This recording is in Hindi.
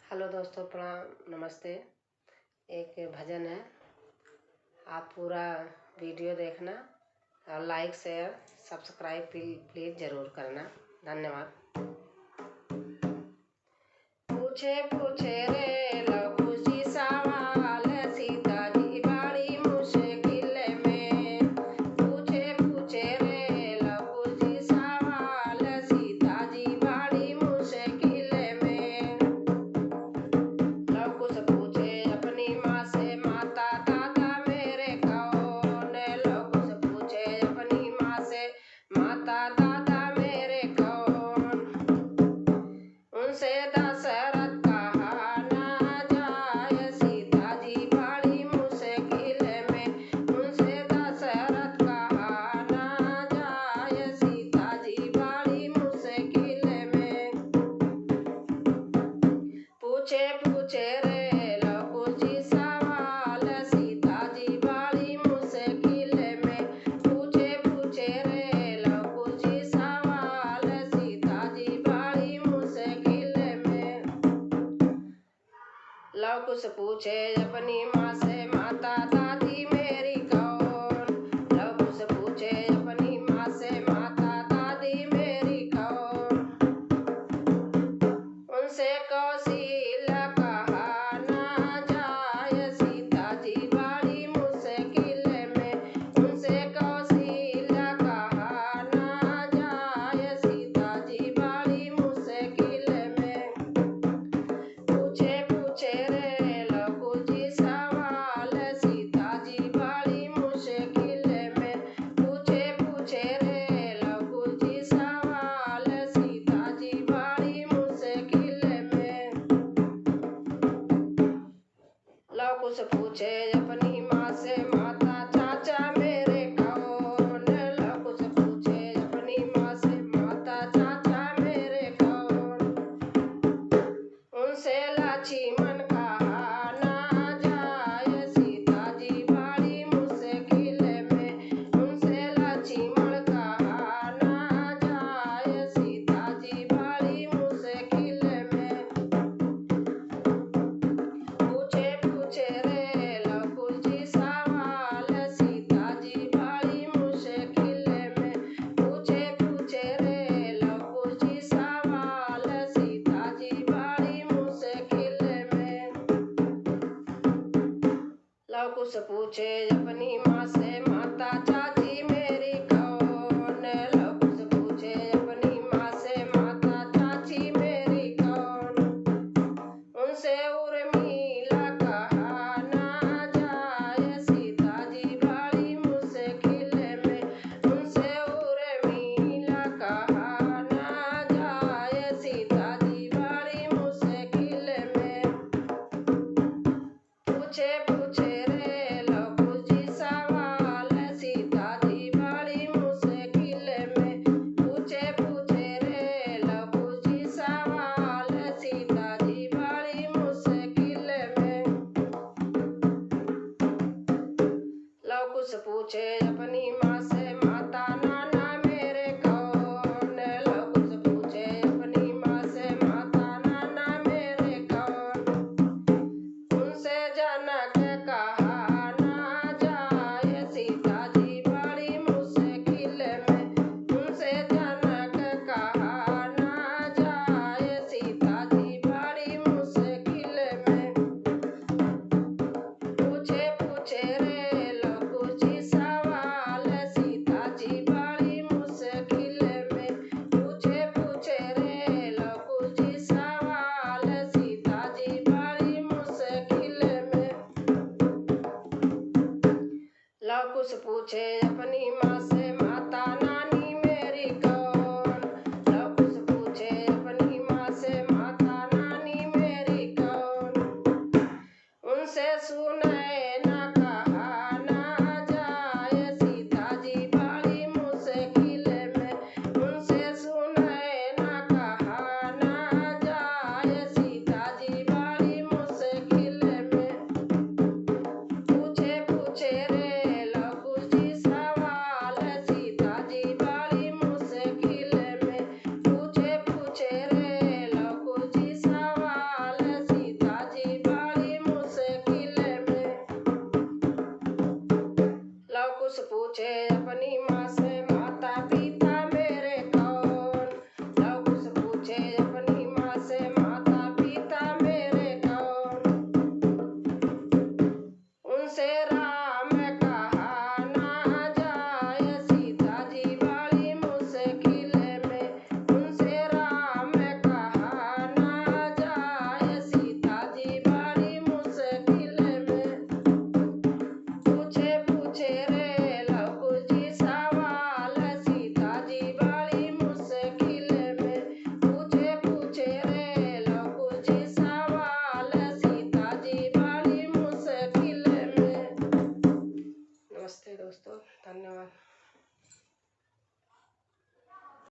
हेलो दोस्तों, प्रणाम, नमस्ते। एक भजन है, आप पूरा वीडियो देखना और लाइक शेयर सब्सक्राइब प्लीज़ ज़रूर करना। धन्यवाद। पूछे पूछे रे लघु जी सवाल, सीता जी बड़ी मुश्किल में। पूछे पूछे रे लघु जी सवाल, सीता जी बड़ी मुश्किल में। लघु से पूछे अपनी माँ से, माता दादा मेरे कौन। लघु से पूछे अपनी माँ से, माता दादा मेरे कौन। उनसे दशरथ कहा ना जाए, सीता जी बड़ी मुश्किल में। उनसे दशरथ कहा ना जाए, सीता जी बड़ी मुश्किल में। पूछे पूछे रे लघु जी सवाल, सीता जी बड़ी मुश्किल में। पूछे पूछे रे लघु जी सवाल, सीता जी बड़ी मुश्किल में। लघु से पूछे अपनी माँ से, माता दादी मेरी कौन। लघु से पूछे अपनी माँ से, माता दादी मेरी कौन। उनसे कौशल्या कहा ना जाए, सीता जी बड़ी मुश्किल में। उनसे कौशल्या कहा ना जाए, सीता जी बड़ी मुश्किल में। पूछे पूछे रे लघु जी सवाल, सीता जी बड़ी मुश्किल में। पूछे पूछे रे लघु जी सवाल, सीता जी बड़ी मुश्किल में। लघु से पूछे अपनी माँ से, माता चाचा मेरे कौन। लघु से पूछे अपनी माँ से, माता चाचा मेरे कौन। उनसे लक्ष्मण कहा ना जाए, सीता जी बड़ी मुश्किल में। उनसे लक्ष्मण कहा ना जाए, सीता जी बड़ी मुश्किल में। पूछे पूछे रे लघु जी सवाल, सीता जी बड़ी मुश्किल में। पूछे पूछे रे लघु जी सवाल, सीता जी बड़ी मुश्किल में। लघु से पूछे अपनी माँ से,